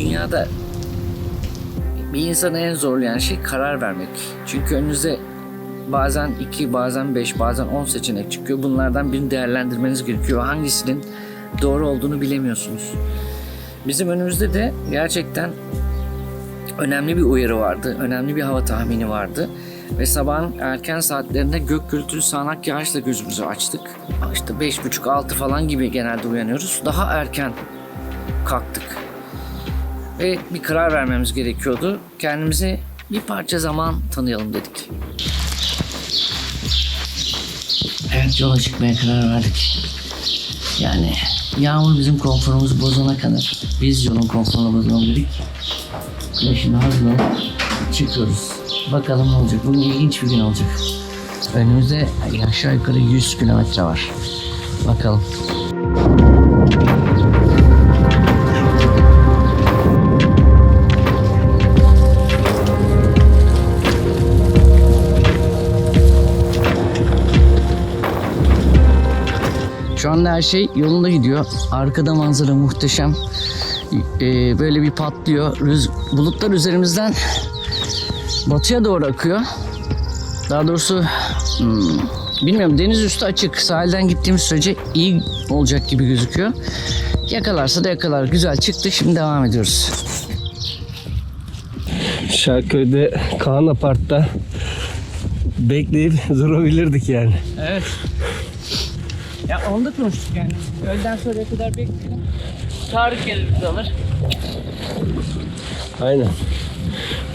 Dünyada bir insanı en zorlayan şey karar vermek. Çünkü önünüze bazen 2, bazen 5, bazen 10 seçenek çıkıyor. Bunlardan birini değerlendirmeniz gerekiyor. Hangisinin doğru olduğunu bilemiyorsunuz. Bizim önümüzde de gerçekten önemli bir uyarı vardı. Önemli bir hava tahmini vardı. Ve sabahın erken saatlerinde gök gürültülü sağanak yağışla gözümüzü açtık. İşte 5.30-6 falan gibi genelde uyanıyoruz. Daha erken kalktık. Ve bir karar vermemiz gerekiyordu. Kendimize bir parça zaman tanıyalım dedik. Evet, yola çıkmaya karar verdik. Yani yağmur bizim konforumuzu bozana kadar biz yolun konforunu bozalım dedik. Ve şimdi hazırlanıp çıkıyoruz. Bakalım ne olacak. Bugün ilginç bir gün olacak. Önümüzde aşağı yukarı 100 kilometre var. Bakalım. Şu anda her şey yolunda gidiyor. Arkada manzara muhteşem. Böyle bir patlıyor. Bulutlar üzerimizden batıya doğru akıyor. Daha doğrusu bilmiyorum, deniz üstü açık. Sahilden gittiğimiz sürece iyi olacak gibi gözüküyor. Yakalarsa da yakalar. Güzel çıktı. Şimdi devam ediyoruz. Şarköy'de Kaan Apart'ta bekleyip durabilirdik yani. Evet. Ya onu da konuştuk yani. Öğleden sonraya kadar bekleyelim. Tarık gelir bizi alır. Aynen.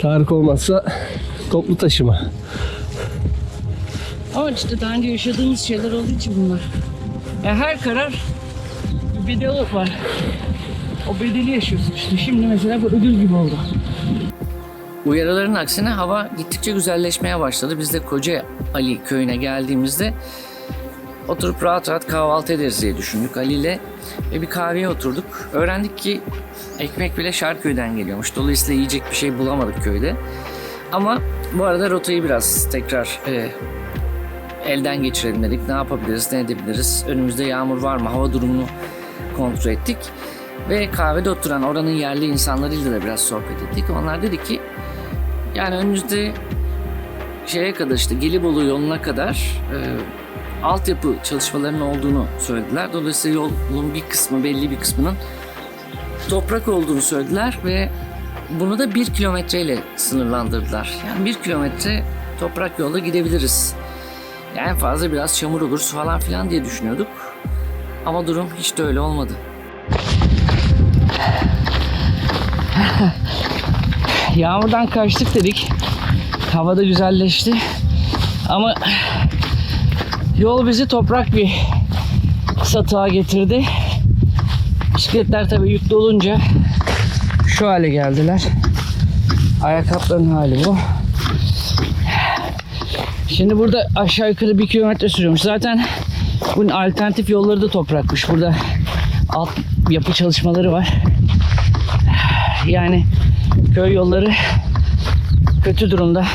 Tarık olmazsa toplu taşıma. Ama işte daha önce yaşadığımız şeyler olduğu için bunlar. Ya her karar bir bedeli var. O bedeli yaşıyorsun işte. Şimdi mesela bu ödül gibi oldu. Uyarıların aksine hava gittikçe güzelleşmeye başladı. Biz de Koca Ali köyüne geldiğimizde oturup rahat rahat kahvaltı ederiz diye düşündük Ali ile. Ve bir kahveye oturduk. Öğrendik ki ekmek bile Şarköy'den geliyormuş. Dolayısıyla yiyecek bir şey bulamadık köyde. Ama bu arada rotayı biraz tekrar elden geçirelim dedik. Ne yapabiliriz, ne edebiliriz? Önümüzde yağmur var mı? Hava durumunu kontrol ettik. Ve kahvede oturan oranın yerli insanlarıyla da biraz sohbet ettik. Onlar dedi ki yani önümüzde şeye kadar, işte Gelibolu yoluna kadar altyapı çalışmalarının olduğunu söylediler. Dolayısıyla yolun bir kısmı, belli bir kısmının toprak olduğunu söylediler ve bunu da 1 kilometreyle sınırlandırdılar. Yani 1 kilometre toprak yolda gidebiliriz. Yani en fazla biraz çamur olur falan filan diye düşünüyorduk. Ama durum hiç de öyle olmadı. Yağmurdan kaçtık dedik. Hava da güzelleşti. Ama yol bizi toprak bir satığa getirdi. Bisikletler tabii yüklü olunca şu hale geldiler. Ayakkabıların hali bu. Şimdi burada aşağı yukarı 1 kilometre sürüyormuş. Zaten bunun alternatif yolları da toprakmış. Burada alt yapı çalışmaları var. Yani köy yolları kötü durumda.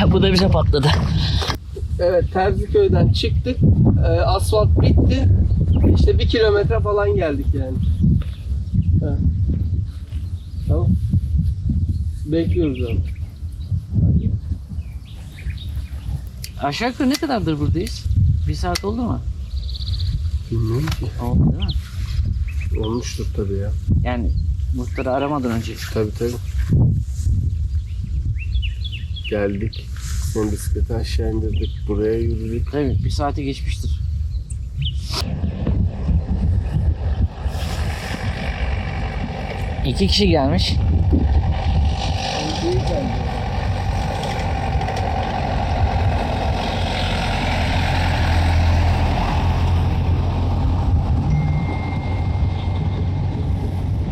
Bu da bize patladı. Evet, Terziköy'den çıktık. Asfalt bitti. İşte 1 kilometre falan geldik yani. Evet. Tamam. Bekliyoruz abi. Aşağı yukarı ne kadardır buradayız? 1 saat oldu mu? Bilmiyorum ki. Oldu değil mi? Olmuştur tabii ya. Yani muhtarı aramadan önce. Tabii. Geldik. Sen bisikleti aşağı indirdik. Buraya yürüdük. Tabii 1 saati geçmiştir. İki kişi gelmiş.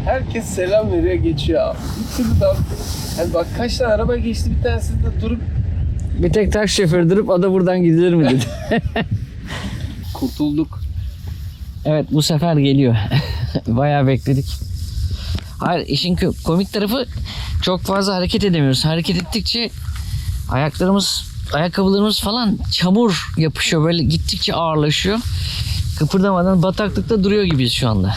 Herkes selam veriyor, geçiyor abi. Bir türlü daha... Yani bak kaç tane araba geçti, bir tanesi de durup... Bir tek taksi şoförü durup "ada buradan gidilir mi?" dedi. Kurtulduk. Evet, bu sefer geliyor. Bayağı bekledik. Hayır, işin komik tarafı çok fazla hareket edemiyoruz. Hareket ettikçe ayakkabılarımız falan çamur yapışıyor. Böyle gittikçe ağırlaşıyor. Kıpırdamadan bataklıkta duruyor gibiyiz şu anda.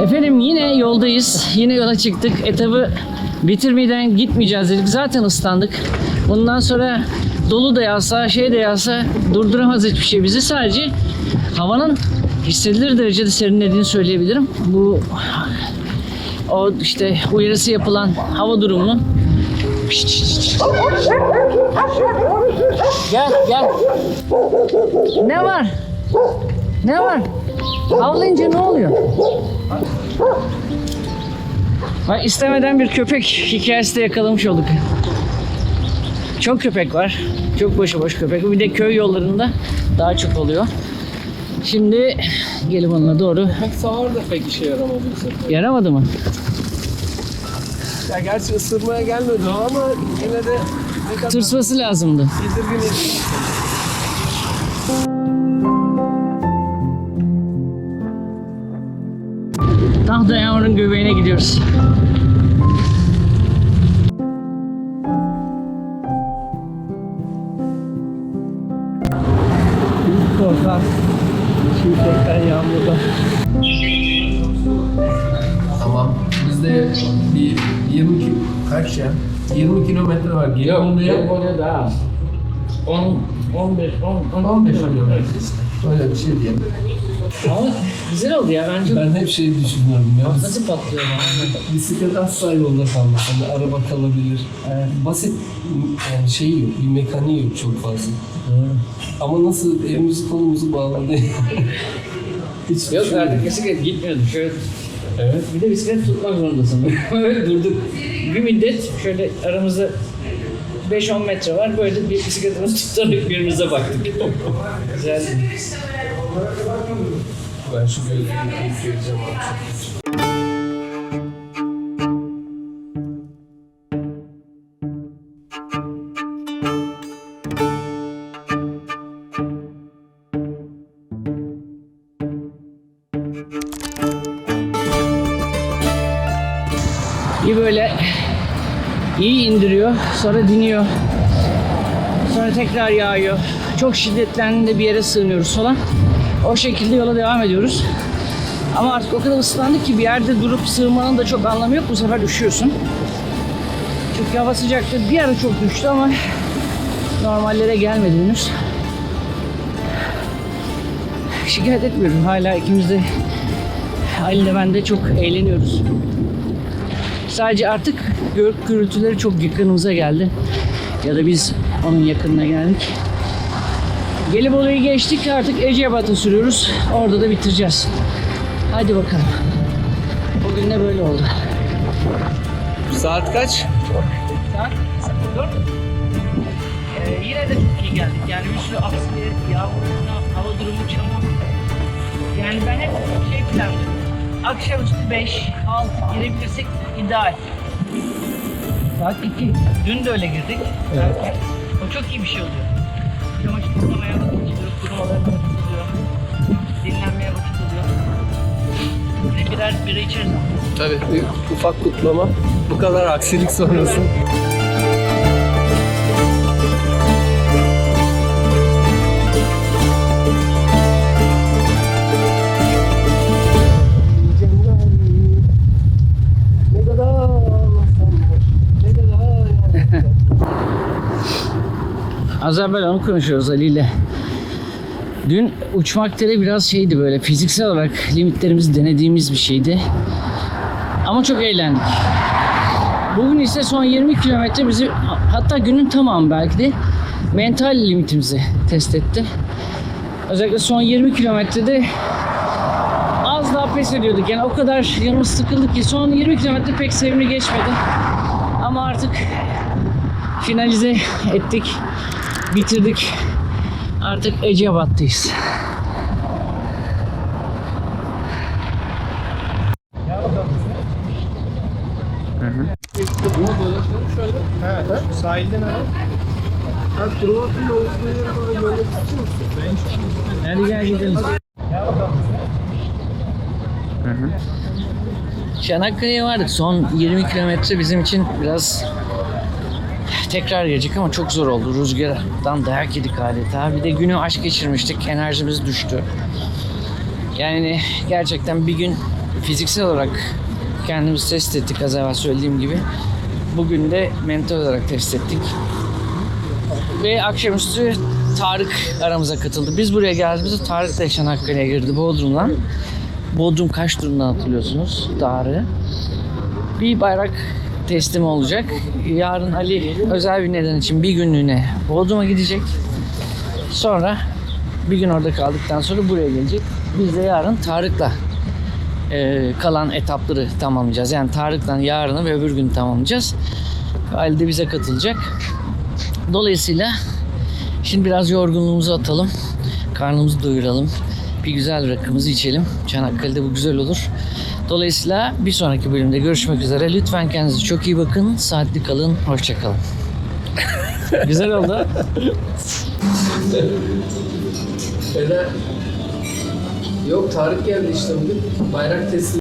Efendim yine yoldayız. Yine yola çıktık. Etabı bitirmeden gitmeyeceğiz dedik. Zaten ıslandık. Bundan sonra dolu da yağsa, şey de yağsa durduramaz hiçbir şey bizi. Sadece havanın hissedilir derecede serinlediğini söyleyebilirim. Bu o işte uyarısı yapılan hava durumunun. Gel gel. Ne var? Ne var? Havlayınca ne oluyor? Bak istemeden bir köpek hikayesi de yakalamış olduk. Çok köpek var. Çok başıboş köpek. Bir de köy yollarında daha çok oluyor. Şimdi Gelibolu'na doğru. Köpek savar da pek işe yaramadı bu sefer. Yaramadı mı? Ya gerçi ısırmaya gelmedi o ama yine de ne kadar Tırsması lazımdı. tedirgin edici. Tahta Yağmur'un göbeğine gidiyoruz. İlk korkar. Çiğdekten yağmurda. Tamam. Bizde bir 20 kilometre var. Oraya daha. 15 kilometre işte. Öyle bir şey diyelim. Ama güzel oldu ya bence. Ben hep şey düşünüyorum ya. Nasıl patlıyor bana? Bisiklet asla yolda kalmaz. Hani araba kalabilir. Basit yani şey yok, bir mekaniği yok çok fazla. Ama nasıl elimizi kolumuzu bağladı. Hiç Yok düşünmüyorum. artık bisiklet gitmiyordum. Şöyle Evet. bir de bisiklet tutmak zorundasın. Böyle durduk. Bir müddet şöyle aramızda 5-10 metre var. Böyle bir bisikletimizi tutarak birbirimize baktık. Güzel. Ben şu gözlüğü göreceğim abi. Bir böyle iyi indiriyor. Sonra diniyor. Sonra tekrar yağıyor. Çok şiddetlendiğinde bir yere sığınıyoruz falan. O şekilde yola devam ediyoruz. Ama artık o kadar ıslandık ki bir yerde durup sığınmanın da çok anlamı yok. Bu sefer üşüyorsun. Çünkü hava sıcaklığı bir ara çok düştü ama normallere gelmedi henüz. Şikayet etmiyorum. Hala ikimiz de Ali de ben de çok eğleniyoruz. Sadece artık gök gürültüleri çok yakınımıza geldi. Ya da biz onun yakınına geldik. Gelibolu'yu geçtik, artık Eceabat'a sürüyoruz. Orada da bitireceğiz. Hadi bakalım. Bugün de böyle oldu. Saat kaç? Saat 04. Yine de çok iyi geldik. Yani bir sürü aksi, yağmur, hava durumu, çamur. Yani ben hep şey planlıyorum. Akşamüstü 5, 6 girebilirsek ideal. Saat 2. Dün de öyle girdik. Evet. O çok iyi bir şey oluyor. Çamaşır kurumaya vakit oluyor, kurumalarına vakit oluyor. Dinlenmeye vakit oluyor. Ve birer bira içeriz ama. Tabii. Bir ufak kutlama. Bu kadar aksilik sonrası. Ne kadar ağlasam boş, ne kadar Az evvel onu konuşuyoruz Ali ile. Dün uçmak da biraz şeydi, böyle fiziksel olarak limitlerimizi denediğimiz bir şeydi. Ama çok eğlendik. Bugün ise son 20 kilometre bizi, hatta günün tamamı belki de mental limitimizi test etti. Özellikle son 20 kilometrede az daha pes ediyorduk. Yani o kadar yanımız sıkıldı ki son 20 kilometre pek sevimli geçmedi. Ama artık finalize ettik. Bitirdik. Artık Eceabat'tayız. Sahilden ara. Turvat'ın olduğu yere doğru böyle tutuyor musun? Hadi gel gidelim. Çanakkale'ye vardık. Son 20 kilometre bizim için biraz tekrar gelecek ama çok zor oldu. Rüzgardan dayak yedik adeta. Bir de günü aşk geçirmiştik. Enerjimiz düştü. Yani gerçekten bir gün fiziksel olarak kendimizi test ettik az evvel söylediğim gibi. Bugün de mental olarak test ettik. Ve akşamüstü Tarık aramıza katıldı. Biz buraya geldiğimizde Tarık da Çanakkale'ye girdi Bodrum'dan. Bodrum kaç durumdan hatırlıyorsunuz Tarık'ı. Bir bayrak teslimi olacak. Yarın Ali özel bir neden için bir günlüğüne Bodrum'a gidecek. Sonra bir gün orada kaldıktan sonra buraya gelecek. Biz de yarın Tarık'la kalan etapları tamamlayacağız. Yani Tarık'tan yarını ve öbür gün tamamlayacağız. Ali de bize katılacak. Dolayısıyla şimdi biraz yorgunluğumuzu atalım. Karnımızı doyuralım. Bir güzel rakımızı içelim. Çanakkale'de bu güzel olur. Dolayısıyla bir sonraki bölümde görüşmek üzere. Lütfen kendinize çok iyi bakın. Saatli kalın. Hoşça kalın. Güzel oldu. Yok Tarık geldi işte bugün. Bayrak teslim.